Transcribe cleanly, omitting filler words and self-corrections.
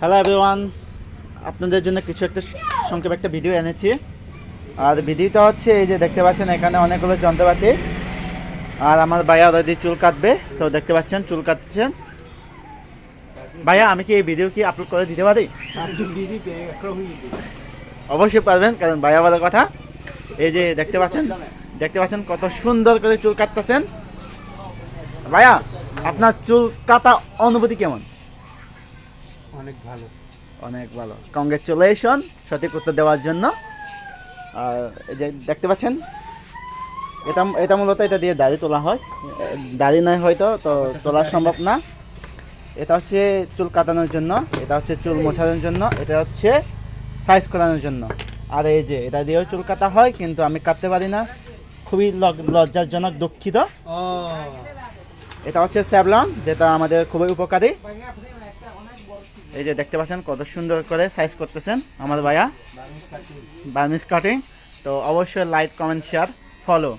Hello everyone, আপনাদের জন্য কিছু একটা সংক্ষেপ একটা ভিডিও এনেছি। আর ভিডিওটা হচ্ছে এই যে দেখতে পাচ্ছেন এখানে অনেকগুলো যন্ত্রপাতি। আর আমার ভাইয়া অলরেডি চুল কাটবে, তো দেখতে পাচ্ছেন চুল কাটছেন। ভাইয়া আমি কি এই ভিডিও কি আপলোড করে দিতে পারি? অবশ্যই পারবেন, কারণ ভাইয়া বলার কথা। এই যে দেখতে পাচ্ছেন কত সুন্দর করে চুল কাটতেছেন। ভাইয়া আপনার চুল কাটা অনুভূতি কেমন? অনেক ভালো। অনেক ভালো, কংগ্রেচুলেশন সঠিক উত্তর দেওয়ার জন্য। আর এই যে দেখতে পাচ্ছেন এটা মূলত এটা দিয়ে দাড়ি তোলা হয়, দাড়ি নয় হয়তো, তো তোলা সম্ভব না। এটা হচ্ছে চুল কাটানোর জন্য, এটা হচ্ছে চুল মোছানোর জন্য, এটা হচ্ছে সাইজ করানোর জন্য। আর এই যে এটা দিয়েও চুল কাটা হয়, কিন্তু আমি কাটতে পারি না, খুবই লজ্জাজনক, দুঃখিত। এটা হচ্ছে স্যাভলন, যেটা আমাদের খুবই উপকারী। এই যে দেখতে পাচ্ছেন কত সুন্দর করে সাইজ করতেছেন আমার ভাইয়া, বার্মিজ কাটিং। তো অবশ্যই লাইক, কমেন্ট, শেয়ার, ফলো।